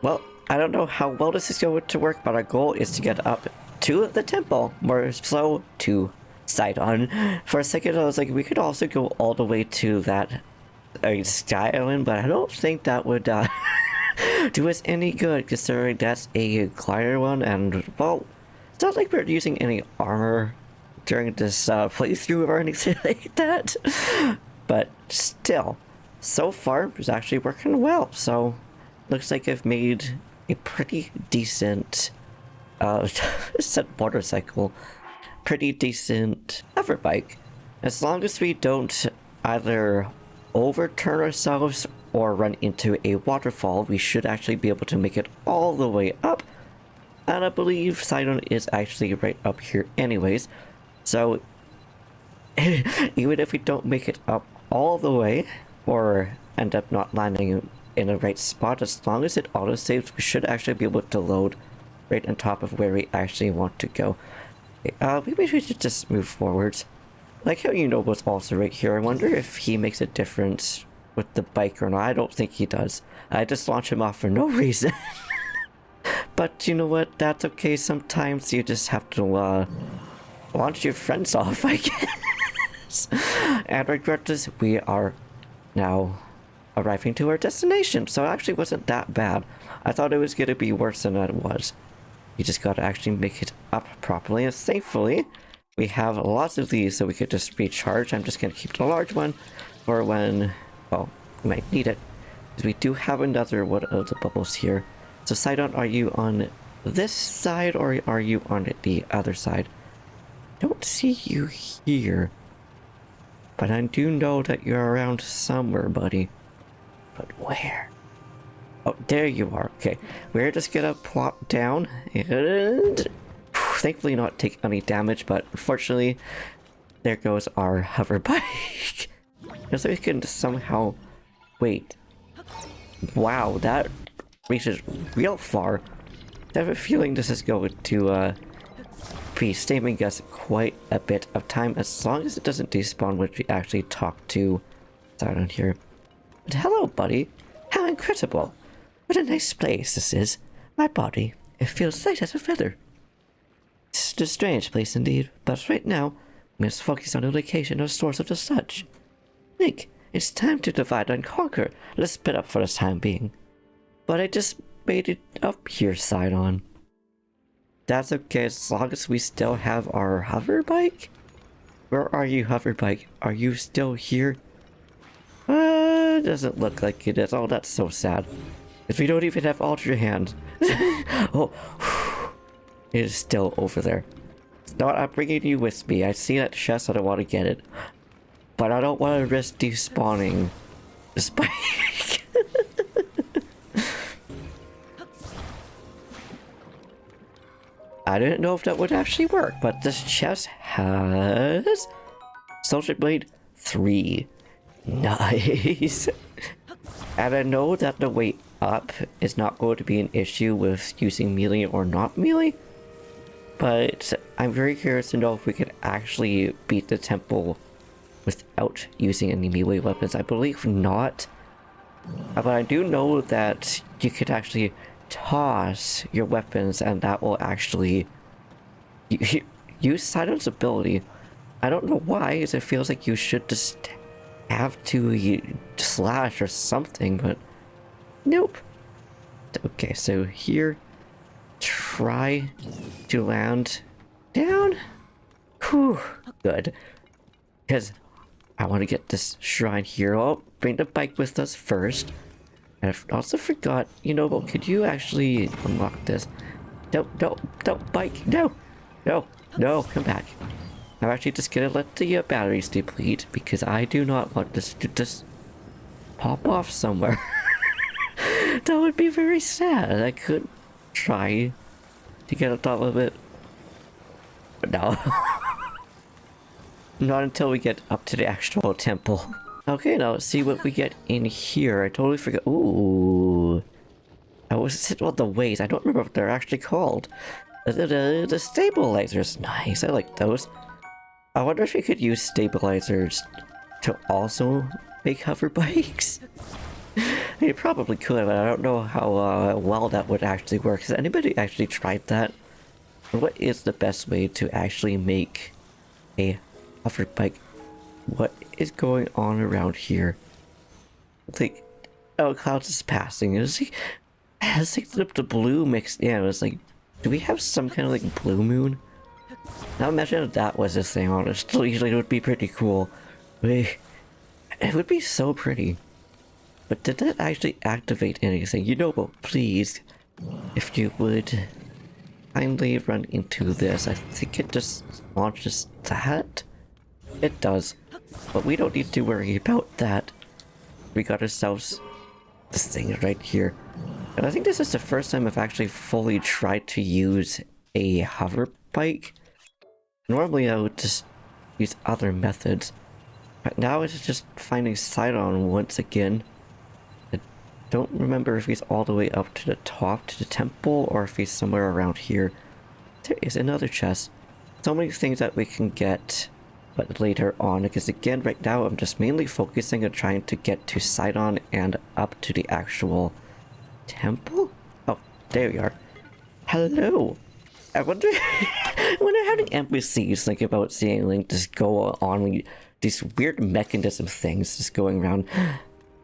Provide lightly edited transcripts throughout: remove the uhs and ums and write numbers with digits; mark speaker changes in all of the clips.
Speaker 1: Well, I don't know how well this is going to work, but our goal is to get up to the temple, more so to Sidon. For a second, I was like, we could also go all the way to that Sky Island, but I don't think that would do us any good, considering that's a glider one, and, well, it's not like we're using any armor during this playthrough or anything like that. But still, so far, it's actually working well, so looks like I've made a pretty decent motorcycle, pretty decent hoverbike. As long as we don't either overturn ourselves or run into a waterfall, we should actually be able to make it all the way up. And I believe Sidon is actually right up here anyways. So even if we don't make it up all the way, or end up not landing in the right spot, as long as it autosaves, we should actually be able to load right on top of where we actually want to go. Maybe we should just move forwards. Like how was also right here. I wonder if he makes a difference with the bike or not. I don't think he does. I just launch him off for no reason. But you know what? That's okay. Sometimes you just have to launch your friends off, I guess. And regardless, we are now arriving to our destination. So it actually wasn't that bad. I thought it was going to be worse than it was. You just got to actually make it up properly. And thankfully, we have lots of these, so we could just recharge. I'm just going to keep the large one for when, well, we might need it. Because we do have another one of the bubbles here. So Sidon, are you on this side or are you on the other side? Don't see you here. But I do know that you're around somewhere, buddy. But where? Oh, there you are. Okay, we're just gonna plop down and thankfully not take any damage, but unfortunately, there goes our hover bike. So we can somehow... Wait. Wow, that reaches real far. I have a feeling this is going to be saving us quite a bit of time, as long as it doesn't despawn when we actually talk to Sidon here. But hello, buddy. How incredible. What a nice place this is. My body, it feels light as a feather. It's a strange place indeed, but right now, we must focus on the location or source of the sludge. Link, it's time to divide and conquer. Let's split up for the time being. But I just made it up here, Sidon. That's okay as long as we still have our hover bike? Where are you, hover bike? Are you still here? Doesn't look like it is. Oh, that's so sad. If we don't even have Ultra Hand. Oh, it is still over there. No, I'm bringing you with me. I see that chest, I don't want to get it. But I don't want to risk despawning this bike. I didn't know if that would actually work, but this chest has Soldier Blade 3. Nice. And I know that the way up is not going to be an issue with using melee or not melee, but I'm very curious to know if we could actually beat the temple without using any melee weapons. I believe not, but I do know that you could actually toss your weapons and that will actually use Sidon's ability. I don't know why, as it feels like you should just have to slash or something, but nope. Okay, so here, try to land down. Whew, good. Because I want to get this shrine here. I'll bring the bike with us first. And I also forgot, but could you actually unlock this? Don't, bike, no, come back. I'm actually just gonna let the batteries deplete because I do not want this to just pop off somewhere. That would be very sad. I could try to get on top of it, but no. Not until we get up to the actual temple. Okay, now let's see what we get in here. I totally forgot. Ooh. I was well, the ways. I don't remember what they're actually called. The stabilizers. Nice. I like those. I wonder if you could use stabilizers to also make hover bikes. You probably could, but I don't know how well that would actually work. Has anybody actually tried that? What is the best way to actually make a hoverbike? What is going on around here? Like, oh, clouds is passing. It's like the blue mixed. Yeah, it was like, do we have some kind of like blue moon? Now imagine if that was this thing, honestly. Usually it would be pretty cool. It would be so pretty. But did that actually activate anything? You know what, please, if you would kindly run into this. I think it just launches that? It does. But we don't need to worry about that. We got ourselves this thing right here. And I think this is the first time I've actually fully tried to use a hover bike. Normally I would just use other methods. But now it's just finding Sidon once again. I don't remember if he's all the way up to the top, to the temple, or if he's somewhere around here. There is another chest. So many things that we can get, but later on, because again, right now I'm just mainly focusing on trying to get to Sidon and up to the actual temple? Oh, there we are. Hello! I wonder how the NPCs think about seeing Link just go on these weird mechanism things just going around.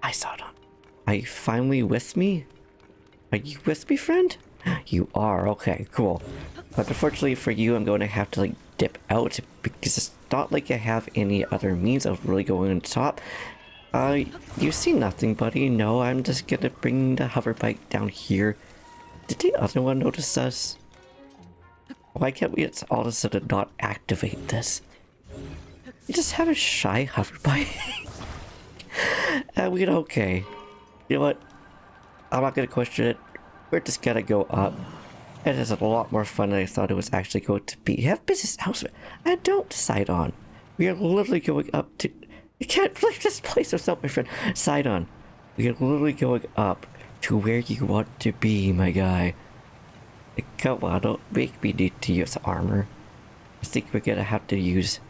Speaker 1: Hi, Sidon. Are you finally with me? Are you with me, friend? You are, okay, cool. But unfortunately for you, I'm going to have to like dip out because it's not like I have any other means of really going on top. You see nothing, buddy. No, I'm just gonna bring the hoverbike down here. Did the other one notice us? Why can't we all of a sudden not activate this? We just have a shy hoverbike. And we're okay. You know what? I'm not gonna question it. We're just gonna go up. It is a lot more fun than I thought it was actually going to be. You have business elsewhere. I don't decide on. We are literally going up to... You can't leave this place without my friend. Sidon. We are literally going up to where you want to be, my guy. Like, come on, don't make me need to use armor. I think we're gonna have to use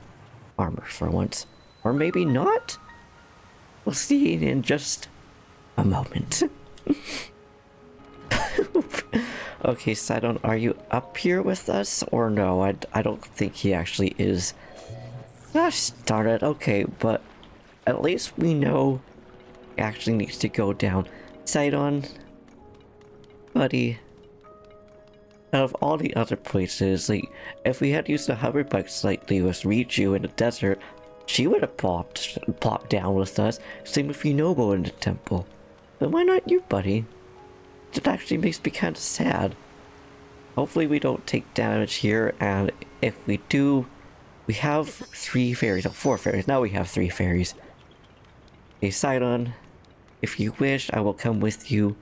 Speaker 1: armor for once. Or maybe not? We'll see in just a moment. Okay, Sidon, are you up here with us or no? I don't think he actually is. Gosh darn it, okay, but at least we know he actually needs to go down. Sidon, buddy, out of all the other places, like, if we had used the hoverbikes like they was Richu in the desert, she would have plopped down with us. Same with Yunobo in the temple. But why not you, buddy? It actually makes me kind of sad. Hopefully we don't take damage here, and if we do, we have 3 fairies, or 4 fairies. Now we have 3 fairies. Okay, Sidon, if you wish, I will come with you.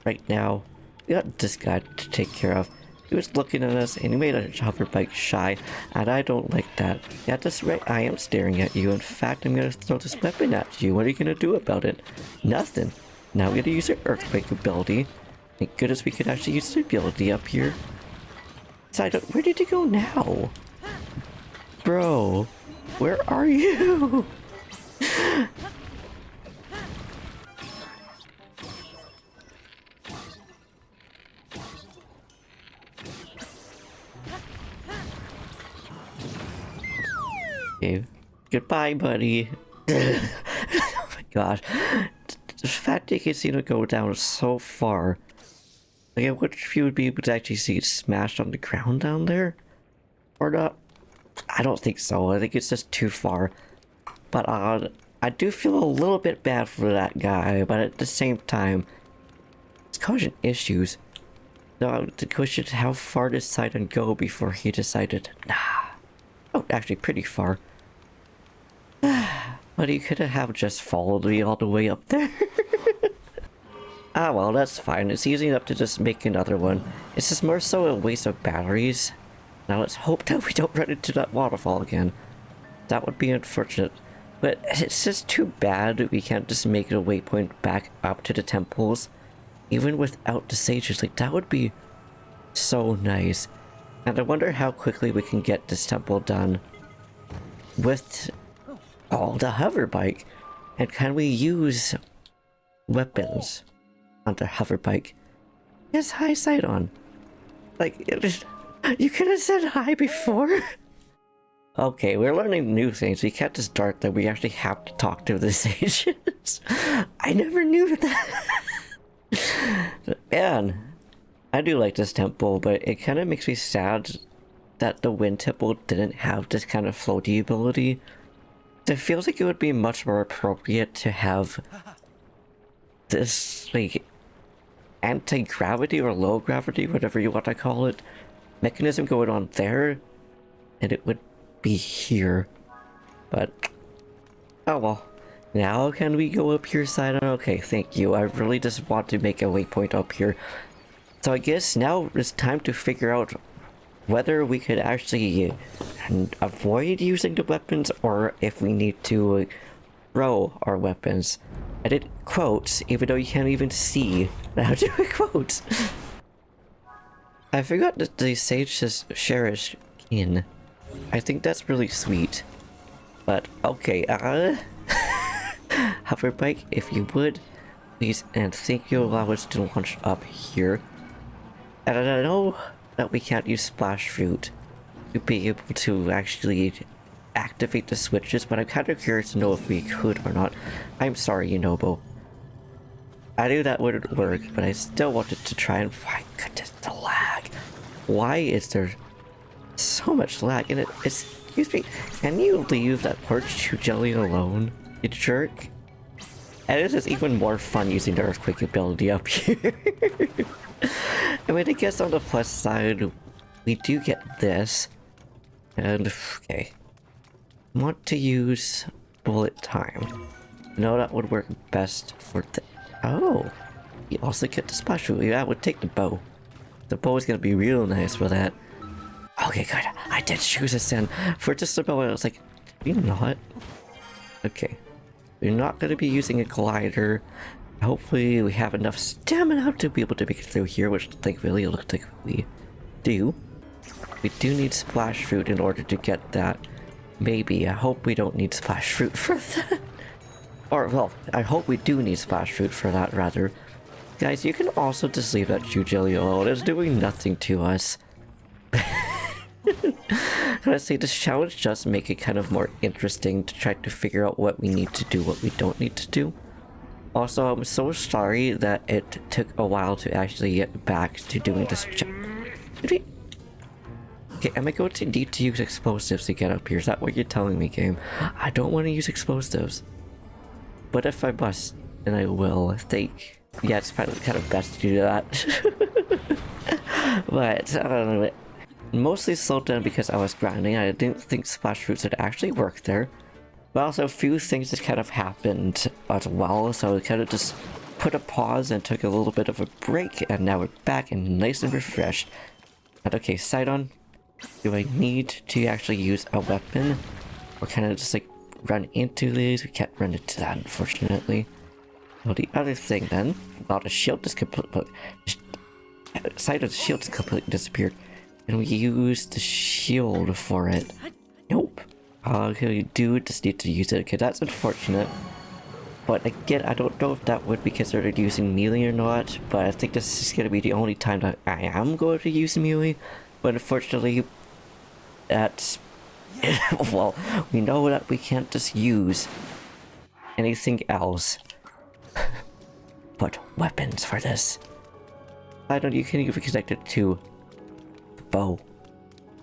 Speaker 1: Right now, we got this guy to take care of. He was looking at us, and he made a hoverbike shy, and I don't like that. Yeah, that's right, I am staring at you. In fact, I'm gonna throw this weapon at you. What are you gonna do about it? Nothing. Now we're gonna use our earthquake ability. Thank goodness we could actually use the ability up here. Sidon, where did you go now? Bro, where are you? Okay, goodbye, buddy. Oh my gosh. The fact that you can see it go down so far. Like, I wonder if you would be able to actually see it smashed on the ground down there? Or not? I don't think so. I think it's just too far. But I do feel a little bit bad for that guy, but at the same time, it's causing issues. So the question is, how far did Sidon go before he decided, nah. Oh, actually pretty far. But he could have just followed me all the way up there. Ah, well, that's fine. It's easy enough to just make another one. It's just more so a waste of batteries. Now let's hope that we don't run into that waterfall again. That would be unfortunate. But it's just too bad we can't just make it a waypoint back up to the temples. Even without the sages, like, that would be so nice. And I wonder how quickly we can get this temple done with all the hoverbike. And can we use weapons on the hoverbike. He has high sight on. Like, you could have said hi before. Okay, we're learning new things. We can't just dart that we actually have to talk to the sages. I never knew that. But man, I do like this temple, but it kind of makes me sad that the wind temple didn't have this kind of floaty ability. It feels like it would be much more appropriate to have this, like, anti-gravity or low gravity, whatever you want to call it, mechanism going on there, and it would be here. But oh well. Now can we go up here, Sidon? Okay, thank you. I really just want to make a waypoint up here. So I guess now it's time to figure out whether we could actually avoid using the weapons or if we need to throw our weapons. I did quotes, even though you can't even see how to do quotes. I forgot that the sage says cherish in. I think that's really sweet. But okay, hoverbike, if you would, please, and thank you, allow us to launch up here. And I know that we can't use splash fruit to be able to actually activate the switches, but I'm kind of curious to know if we could or not. I'm sorry, Yunobo. I knew that wouldn't work, but I still wanted to try, and my goodness, the lag. Why is there so much lag in it? Excuse me, can you leave that poor chew jelly alone, you jerk? And it is even more fun using the earthquake ability up here. I mean, I guess on the plus side, we do get this. And, okay. I want to use bullet time. No, that would work best for the... Oh! You also get the splash root. Yeah, I would take the bow. The bow is gonna be real nice for that. Okay, good. I did choose a sin. For just a moment, I was like, did we not? Okay. We're not gonna be using a glider. Hopefully we have enough stamina to be able to make it through here, which thankfully it looks like we do. We do need splash fruit in order to get that. Maybe. I hope we don't need splash fruit for that. Or, well, I hope we do need splash fruit for that, rather. Guys, you can also just leave that chew jelly alone. It's doing nothing to us. Honestly, this challenge does make it kind of more interesting to try to figure out what we need to do, what we don't need to do. Also, I'm so sorry that it took a while to actually get back to doing this Okay, am I going to need to use explosives to get up here? Is that what you're telling me, game? I don't want to use explosives. But if I must, then I will. I think... Yeah, it's kind of best to do that. But, I don't know. Mostly slowed down because I was grinding. I didn't think splash fruits would actually work there. But also a few things that kind of happened as well, so I kind of just put a pause and took a little bit of a break, and now we're back and nice and refreshed. And okay, Sidon, do I need to actually use a weapon? Or kind of just like run into these? We can't run into that, unfortunately. Well, the other thing then, well, the shield just completely... Sidon's shield just completely disappeared. And we use the shield for it. Nope. Okay, you do just need to use it. Okay, that's unfortunate. But again, I don't know if that would be considered using melee or not. But I think this is going to be the only time that I am going to use melee. But unfortunately, that's... well, we know that we can't just use anything else. But weapons for this. I don't, you can even connect it to the bow.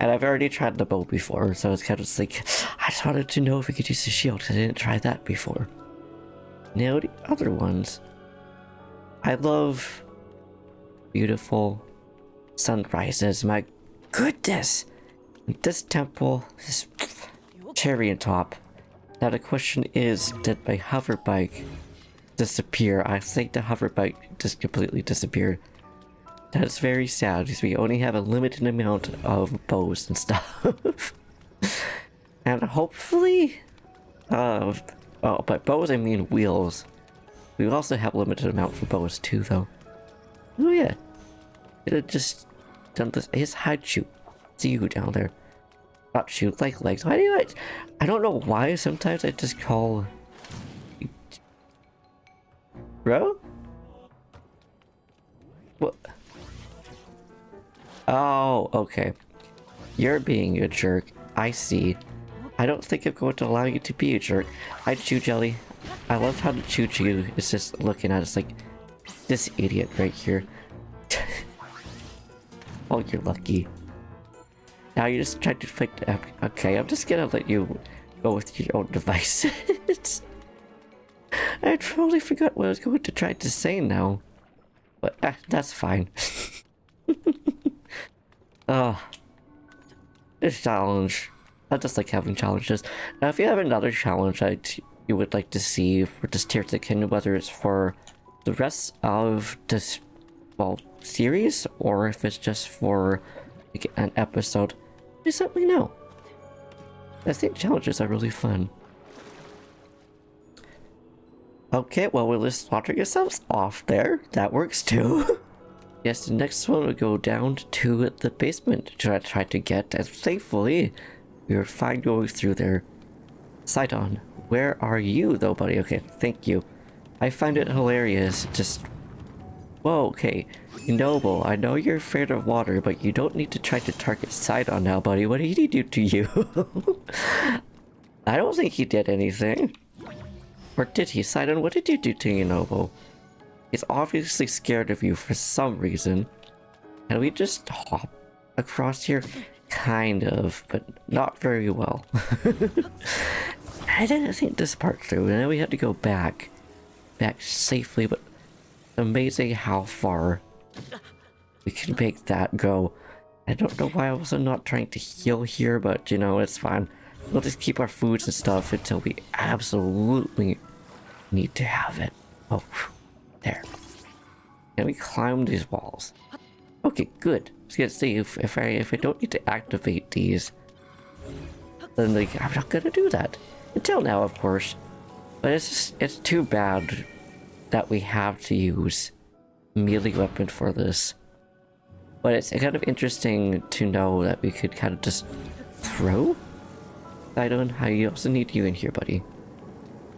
Speaker 1: And I've already tried the bow before, so it's kind of just like, I just wanted to know if we could use the shield, because I didn't try that before. Now the other ones. I love beautiful sunrises, my goodness! This temple is cherry on top. Now the question is, did my hoverbike disappear? I think the hoverbike just completely disappeared. That's very sad because we only have a limited amount of bows and stuff. And hopefully... oh, by bows I mean wheels. We also have a limited amount for bows too, though. Oh yeah. It had just done this. It's hide shoot. See you down there. Not shoot, like legs. Why do you like... I don't know why sometimes I just call... bro? What? Oh, okay. You're being a jerk. I see. I don't think I'm going to allow you to be a jerk. Hi, Chew Jelly. I love how the Choo Choo is just looking at us like, this idiot right here. Oh, you're lucky. Now you just tried to fight. Okay, I'm just gonna let you go with your own devices. I totally forgot what I was going to try to say now. But that's fine. Oh, this challenge. I just like having challenges. Now, if you have another challenge that you would like to see for this Tears of the Kingdom, whether it's for the rest of this, well, series, or if it's just for like, an episode, just let me know. I think challenges are really fun. Okay, well, we'll just water yourselves off there. That works too. Yes, the next one will go down to the basement to try to get, and thankfully, we were fine going through there. Sidon, where are you though, buddy? Okay, thank you. I find it hilarious, just... Whoa, okay. Noble, I know you're afraid of water, but you don't need to try to target Sidon now, buddy. What did he do to you? I don't think he did anything. Or did he? Sidon, what did you do to you, Noble? He's obviously scared of you for some reason. Can we just hop across here? Kind of, but not very well. I didn't think this part through, and then we had to go back safely, but amazing how far we can make that go. I don't know why I was not trying to heal here, but you know, it's fine. We'll just keep our foods and stuff until we absolutely need to have it. Oh, there. Can we climb these walls? Okay, good. I was gonna see if I don't need to activate these, then like I'm not gonna do that. Until now, of course. But it's too bad that we have to use melee weapon for this. But it's kind of interesting to know that we could kind of just throw. I don't. I also need you in here, buddy.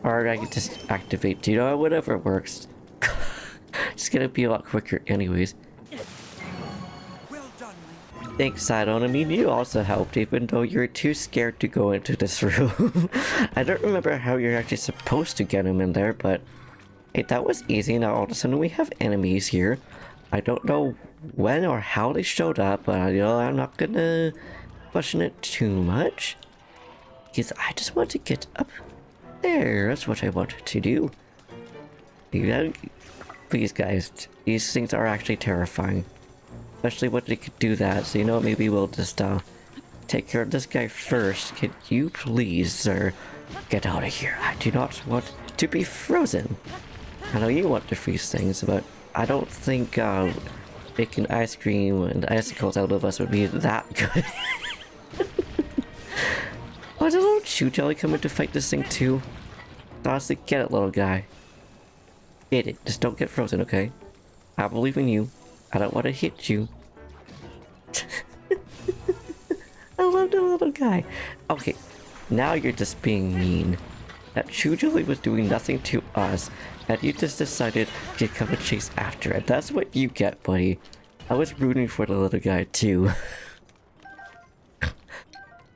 Speaker 1: Or I could just activate. You know, whatever works. It's gonna be a lot quicker, anyways. Thanks, Sidon. I mean, you also helped, even though you're too scared to go into this room. I don't remember how you're actually supposed to get him in there, but hey, that was easy. Now all of a sudden we have enemies here. I don't know when or how they showed up, but you know, I'm not gonna question it too much, because I just want to get up there. That's what I want to do. Please, guys, these things are actually terrifying. Especially when they could do that, so you know, maybe we'll just take care of this guy first. Can you please, sir, get out of here? I do not want to be frozen. I know you want to freeze things, but I don't think making ice cream and icicles out of us would be that good. Oh, did a little Chew Jelly come in to fight this thing too? Honestly, get it, little guy. Get it. Just don't get frozen, okay? I believe in you. I don't want to hit you. I love the little guy. Okay, now you're just being mean. That Chew Jelly was doing nothing to us, and you just decided to come and chase after it. That's what you get, buddy. I was rooting for the little guy too.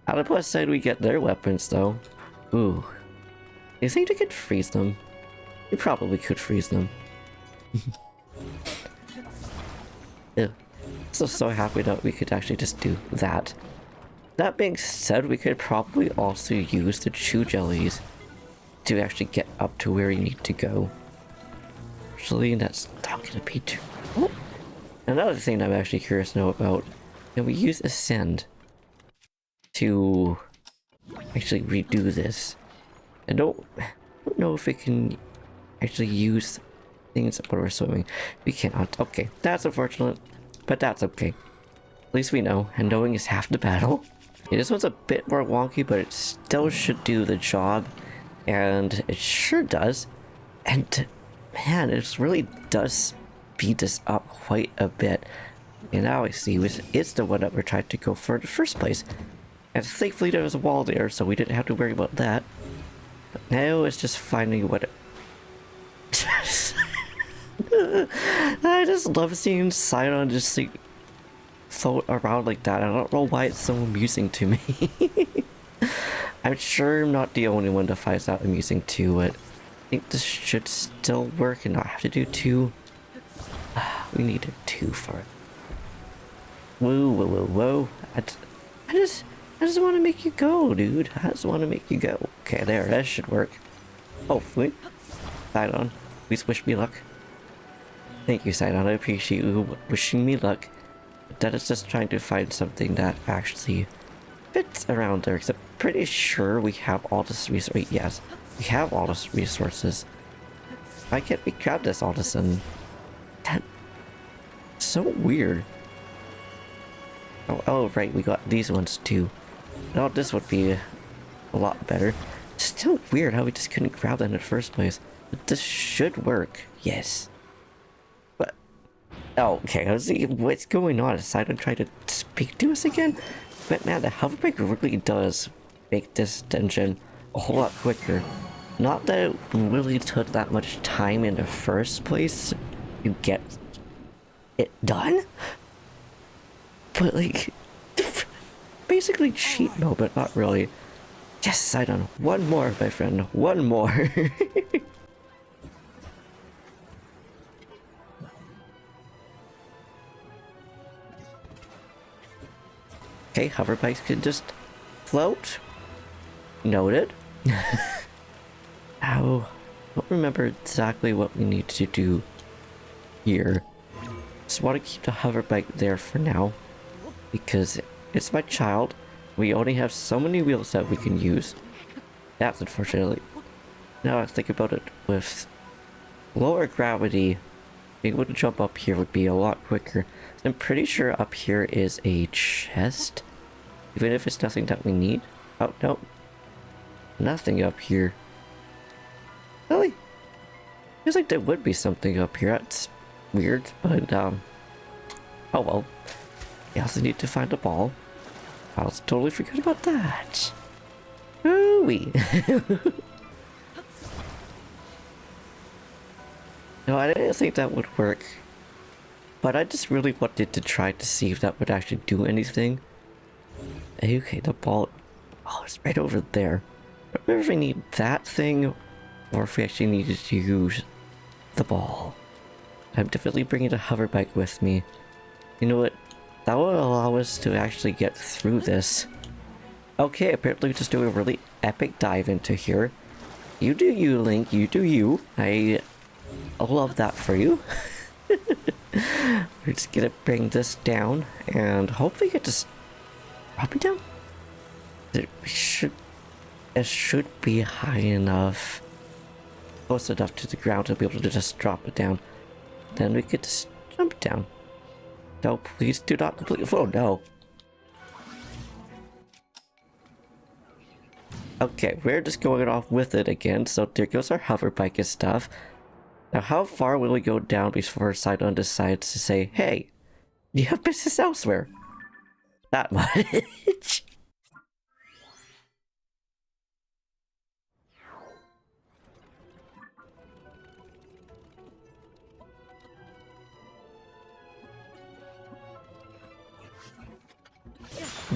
Speaker 1: On the plus side, we get their weapons though. Ooh. You think you could freeze them? You probably could freeze them. Ew. So happy that we could actually just do that. That being said, we could probably also use the Chew Jellies to actually get up to where you need to go. Actually, that's not gonna be too... Oh. Another thing I'm actually curious to know about, can we use Ascend to actually redo this? I don't know if it can actually use things when we're swimming. We cannot. Okay, that's unfortunate, but that's okay. At least we know, and knowing is half the battle. Yeah, this one's a bit more wonky, but it still should do the job, and it sure does. And man, it really does speed this up quite a bit. And now I see it's the one that we're trying to go for in the first place. And thankfully there was a wall there, so we didn't have to worry about that. But now it's just finding what it... I just love seeing Sidon just like float around like that. I don't know why it's so amusing to me. I'm sure I'm not the only one that finds that amusing too, but I think this should still work and not have to do two. We need a two for it. Whoa, whoa, whoa, whoa. I just want to make you go, dude. I just want to make you go. Okay, there, that should work. Hopefully. Sidon, please wish me luck. Thank you, Sidon. I appreciate you wishing me luck. But that is just trying to find something that actually fits around there. Because I'm pretty sure we have all this resource. Yes, we have all this resources. Why can't we grab this all of a sudden? That's so weird. Oh, right, we got these ones too. Now this would be a lot better. It's still weird how we just couldn't grab that in the first place. But this should work. Yes. But... oh, okay, let's see what's going on. Sidon tried to speak to us again? But man, the hoverbike really does make this dungeon a whole lot quicker. Not that it really took that much time in the first place to get it done. But like, basically cheat mode, but not really. Yes, Sidon, one more, my friend, one more. Okay, hoverbikes can just float. Noted. I don't remember exactly what we need to do here. Just want to keep the hoverbike there for now. Because it's my child. We only have so many wheels that we can use. That's unfortunately. Now I think about it, with lower gravity, being able to jump up here would be a lot quicker. I'm pretty sure up here is a chest. Even if it's nothing that we need. Oh, no. Nothing up here. Really? Feels like there would be something up here. That's weird, but oh well. We also need to find a ball. I was totally forgot about that. Ooh-wee. No, I didn't think that would work. But I just really wanted to try to see if that would actually do anything. Okay, the ball... oh, it's right over there. I don't remember if we need that thing, or if we actually needed to use the ball. I'm definitely bringing the hoverbike with me. You know what? That will allow us to actually get through this. Okay, apparently just do a really epic dive into here. You do you, Link. You do you. I love that for you. We're just gonna bring this down and hopefully get this probably down. It should be high enough, close enough to the ground to be able to just drop it down. Then we could just jump down. No, please do not completely. Oh no. Okay, we're just going off with it again. So there goes our hoverbike and stuff. Now, how far will we go down before Sidon decides to say, "Hey, you have business elsewhere"? That much.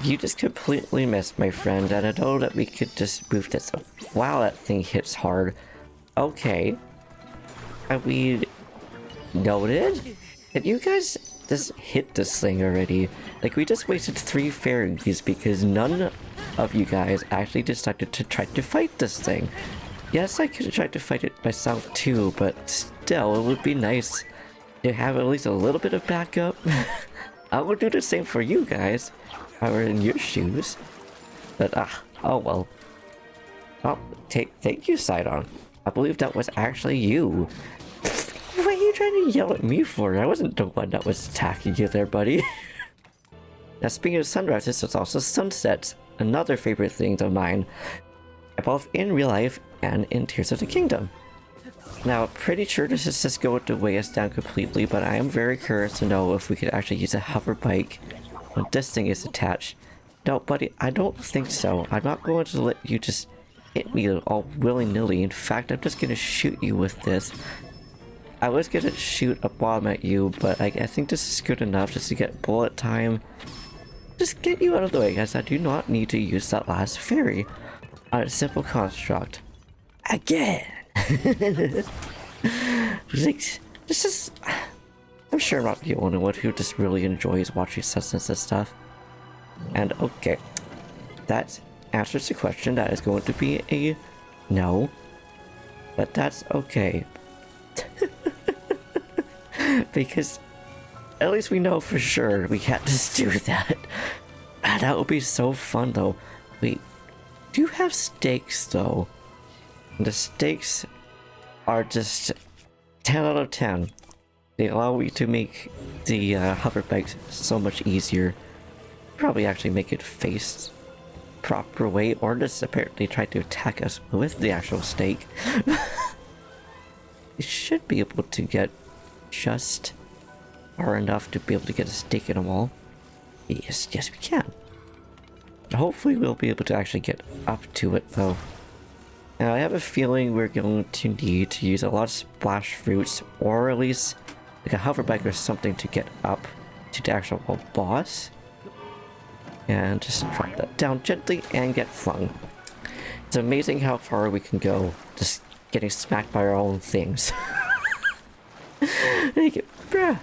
Speaker 1: You just completely missed, my friend, and I know that we could just move this. Wow, that thing hits hard. Okay. Have we noted? Did you guys just hit this thing already? Like, we just wasted 3 fairies because none of you guys actually decided to try to fight this thing. Yes, I could have tried to fight it myself too, but still, it would be nice to have at least a little bit of backup. I would do the same for you guys if I were in your shoes. But, oh well. Oh, thank you, Sidon. I believe that was actually you. What are you trying to yell at me for? I wasn't the one that was attacking you there, buddy. Now, speaking of sunrises, there's also sunsets. Another favorite thing of mine. Both in real life and in Tears of the Kingdom. Now, pretty sure this is just going to weigh us down completely, but I am very curious to know if we could actually use a hoverbike when this thing is attached. No, buddy, I don't think so. I'm not going to let you just hit me all willy-nilly. In fact, I'm just going to shoot you with this. I was gonna shoot a bomb at you, but I think this is good enough just to get bullet time. Just get you out of the way, guys. I do not need to use that last fairy on a simple construct. Again! Like, this is... I'm sure I'm not the only one who just really enjoys watching sustenance and stuff. And okay, that answers the question. That is going to be a no. But that's okay. Because at least we know for sure we can't just do that. That would be so fun though. We do have stakes though. And the stakes are just 10 out of 10. They allow you to make the hoverbikes so much easier. Probably actually make it face proper way, or just apparently try to attack us with the actual stake. You should be able to get just far enough to be able to get a stake in a wall. Yes, yes we can. Hopefully we'll be able to actually get up to it though. Now I have a feeling we're going to need to use a lot of splash fruits, or at least like a hoverbike or something to get up to the actual boss. And just drop that down gently and get flung. It's amazing how far we can go just getting smacked by our own things. Bruh.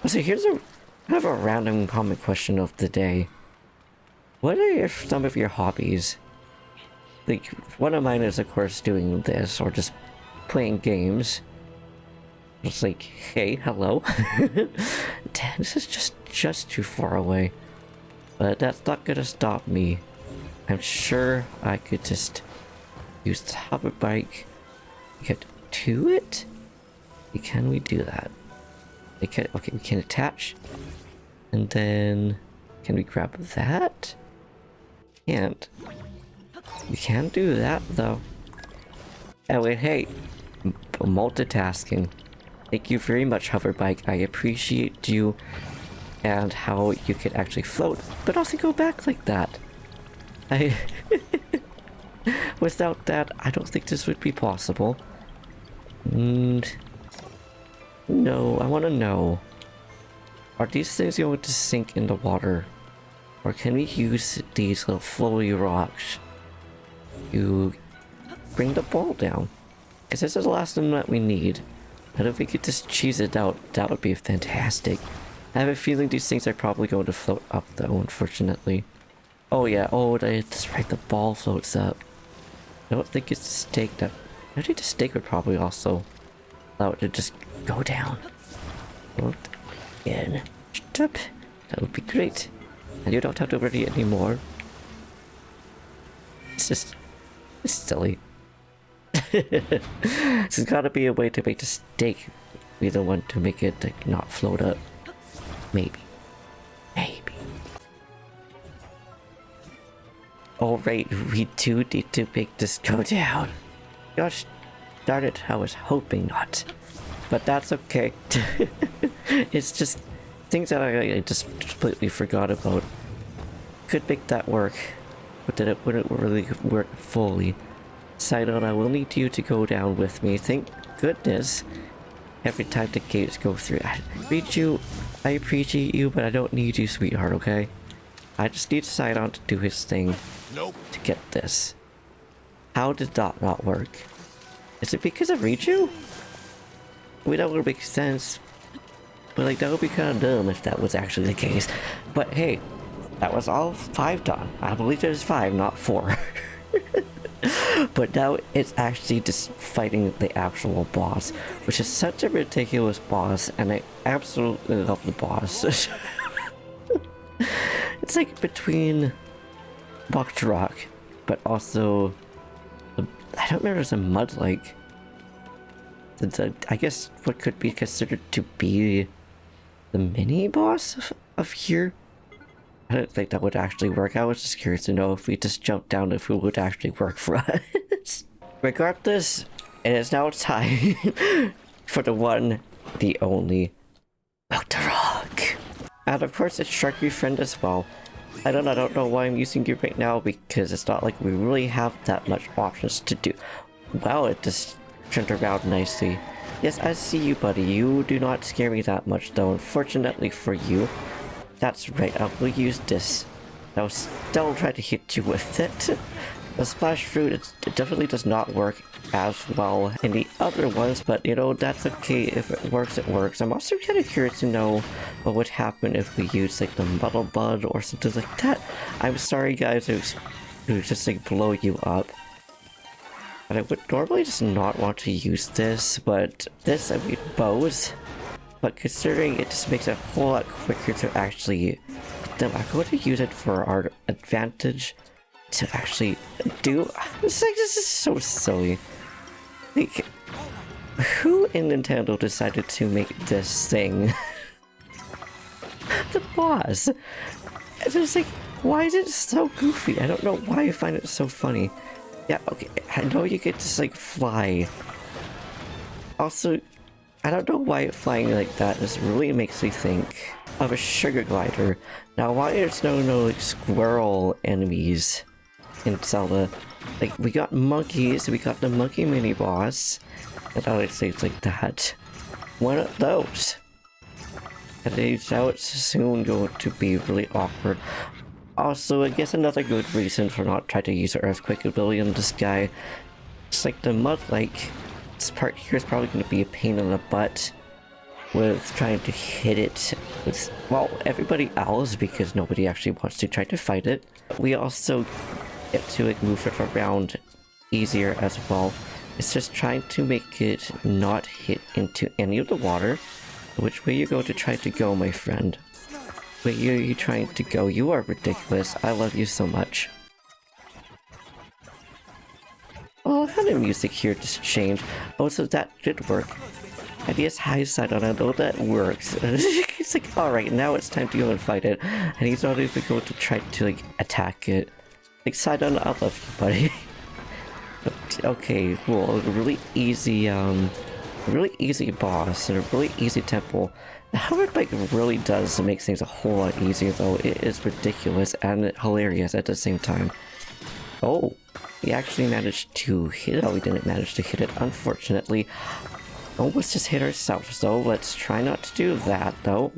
Speaker 1: So here's a kind of a random comment question of the day. What are some of your hobbies? Like, one of mine is of course doing this, or just playing games. It's like, hey, hello. Damn, this is just too far away. But that's not gonna stop me. I'm sure I could just use the hoverbike, get to it. Can we do that? Okay, we can attach. And then, can we grab that? And we can do that though. Oh wait, hey, multitasking. Thank you very much, hoverbike. I appreciate you and how you could actually float, but also go back like that. Without that, I don't think this would be possible. And no, I want to know, are these things going to sink in the water, or can we use these little floaty rocks to bring the ball down? Because this is the last thing that we need. And if we could just cheese it out, that would be fantastic. I have a feeling these things are probably going to float up though, unfortunately. Oh yeah, oh that's right, the ball floats up. I don't think it's the stake that... I think the stake would probably also allow it to just go down. Again. Stop. That would be great. And you don't have to worry anymore. It's silly. There's gotta be a way to make the stake be the one to make it like, not float up. Maybe. Alright, we do need to make this go down. Gosh darn it, I was hoping not. But that's okay. It's just things that I just completely forgot about. Could make that work, but then it wouldn't really work fully. Side note, I will need you to go down with me. Thank goodness. Every time the gates go through. I appreciate you, but I don't need you, sweetheart, okay? I just need Sidon to do his thing. Nope. To get this. How did that not work? Is it because of Richu? I mean, that would make sense. But like, that would be kind of dumb if that was actually the case. But hey, that was all 5 done. I believe there's 5, not 4. But now it's actually just fighting the actual boss, which is such a ridiculous boss, and I absolutely love the boss. It's like between Box Rock, but also I don't remember, it's a mud lake. It's I guess what could be considered to be the mini boss of here. I don't think that would actually work. I was just curious to know if we just jumped down, if it would actually work for us. Regardless, it is now time for the one, the only, TotK. And of course it's Sharky Friend as well. I don't know why I'm using you right now, because it's not like we really have that much options to do. Wow, it just turned around nicely. Yes, I see you, buddy. You do not scare me that much, though. Unfortunately for you. That's right, I will use this. I'll still try to hit you with it. The splash fruit, it definitely does not work as well in the other ones, but you know, that's okay. If it works, it works. I'm also kind of curious to know what would happen if we use like the muddle bud or something like that. I'm sorry guys, it was just like blow you up. But I would normally just not want to use this, but this, I mean, bows. But considering it just makes it a whole lot quicker to actually hit them, I'm going to use it for our advantage. To actually do this, like, this is so silly. Like, who in Nintendo decided to make this thing the boss? It's just like, why is it so goofy? I don't know why I find it so funny. Yeah, okay, I know you get to like fly. Also, I don't know why flying like that just really makes me think of a sugar glider. Now, why there's no like squirrel enemies in Zelda? Like, we got monkeys, we got the monkey mini boss, and other things like that. One of those. And now it's soon going to be really awkward. Also, I guess another good reason for not trying to use the earthquake ability on this guy. It's like the mud, like, this part here is probably going to be a pain in the butt with trying to hit it with, well, everybody else, because nobody actually wants to try to fight it. We also get to like move it around easier as well. It's just trying to make it not hit into any of the water. Which way you go to try to go, my friend? Where are you trying to go? You are ridiculous. I love you so much. Oh, how did music here just change? Oh, so that did work. And yes, high side on, I know that works. It's like, alright, now it's time to go and fight it. And he's not even going to try to like attack it. Like, Sidon, I love you, buddy. But, okay, cool. A really easy boss and a really easy temple. The Hoverbike really does make things a whole lot easier, though. It is ridiculous and hilarious at the same time. Oh, we actually managed to hit it. Oh, we didn't manage to hit it, unfortunately. Almost just hit ourselves, so let's try not to do that, though.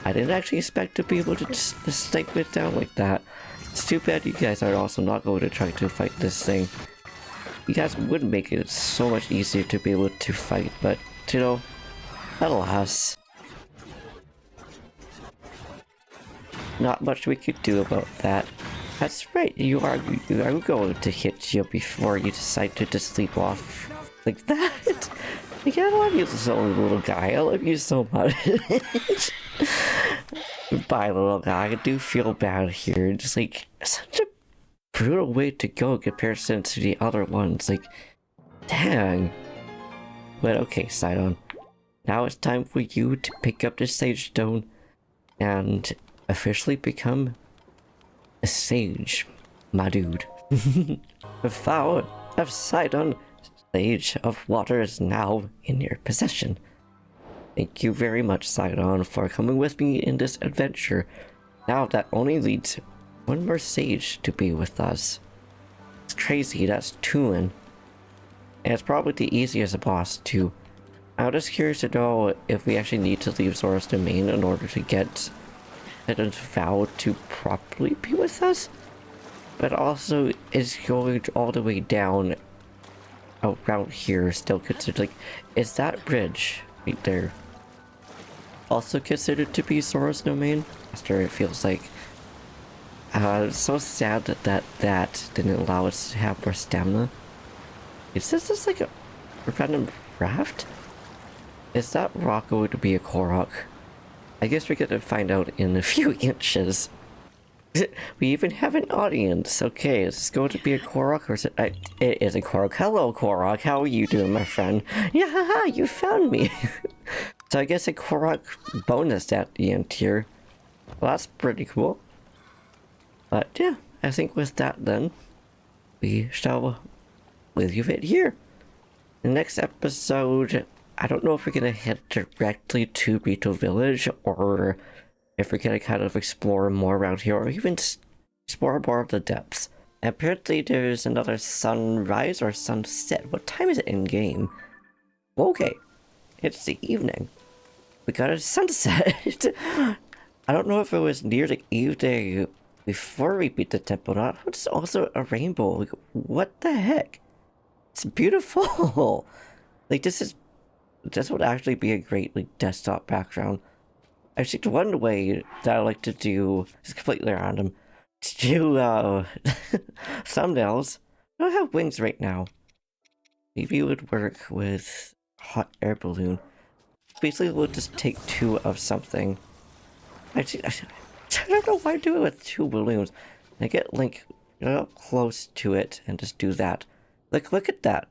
Speaker 1: I didn't actually expect to be able to just take it down like that. It's too bad you guys are also not going to try to fight this thing. You guys would make it so much easier to be able to fight, but, you know, alas. Not much we could do about that. That's right, you are going to hit you before you decide to just sleep off like that. Like, I love you so, little guy. I love you so much. Bye, little guy. I do feel bad here. Just like, such a brutal way to go in comparison to the other ones. Like, dang. But okay, Sidon. Now it's time for you to pick up the Sage Stone and officially become a sage, my dude. The power of Sidon, Sage of Water, is now in your possession. Thank you very much, Sidon, for coming with me in this adventure. Now that only leads one more sage to be with us. It's crazy, that's Tulin. And it's probably the easiest boss too. I'm just curious to know if we actually need to leave Zora's domain in order to get Sidon's vow to properly be with us. But also, is going all the way down around here still considered, like, is that bridge right there also considered to be Zora's domain? After it feels like, it's so sad that didn't allow us to have more stamina. Is this just like a random raft? Is that rock going to be a Korok? I guess we're gonna find out in a few inches. We even have an audience. Okay, is this going to be a Korok or is it? It is a Korok. Hello, Korok. How are you doing, my friend? Yeah, haha, you found me. So I guess a Korok bonus at the end here. Well, that's pretty cool. But yeah, I think with that then, we shall leave it here. The next episode, I don't know if we're gonna head directly to Rito Village or if we're gonna kind of explore more around here or even explore more of the depths. Apparently there's another sunrise or sunset. What time is it in game? Okay, it's the evening. We got a sunset. I don't know if it was near the evening before we beat the temple or not. It's also a rainbow. Like, what the heck? It's beautiful. Like, this would actually be a great like desktop background. Actually, one way that I like to do is completely random. To do thumbnails. I don't have wings right now. Maybe it would work with hot air balloon. Basically, we'll just take two of something. Actually, I don't know why I do it with two balloons. I get Link close to it and just do that. Like, look at that.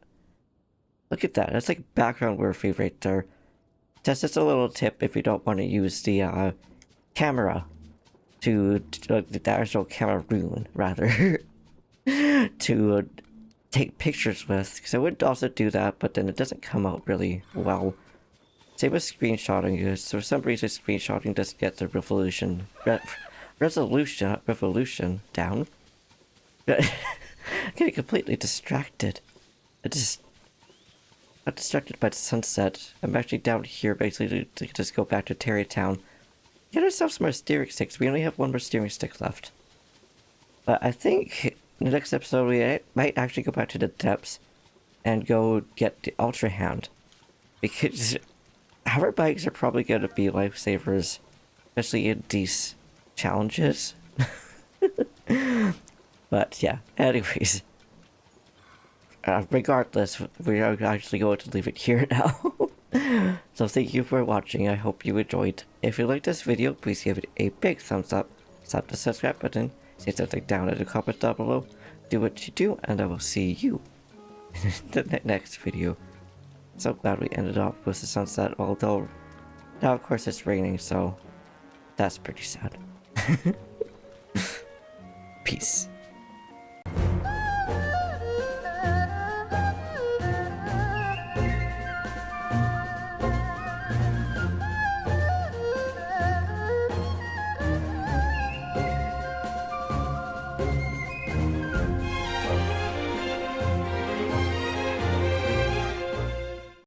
Speaker 1: Look at that. That's like background worthy right there. That's just a little tip if you don't want to use the camera the actual camera rune, rather, to take pictures with. Because I would also do that, but then it doesn't come out really well. Same with screenshotting. So for some reason, screenshotting doesn't get the revolution down. I'm getting completely distracted. I got distracted by the sunset. I'm actually down here basically to just go back to Terrytown. Get ourselves some more steering sticks. We only have one more steering stick left. But I think in the next episode we might actually go back to the depths and go get the Ultra Hand. Because Hoverbikes are probably going to be lifesavers, especially in these challenges. But yeah, anyways. Regardless, we are actually going to leave it here now. So thank you for watching, I hope you enjoyed. If you liked this video, please give it a big thumbs up, slap the subscribe button, say something down in the comments down below, do what you do, and I will see you in the next video. So glad we ended up with the sunset, although now of course it's raining, so that's pretty sad. Peace.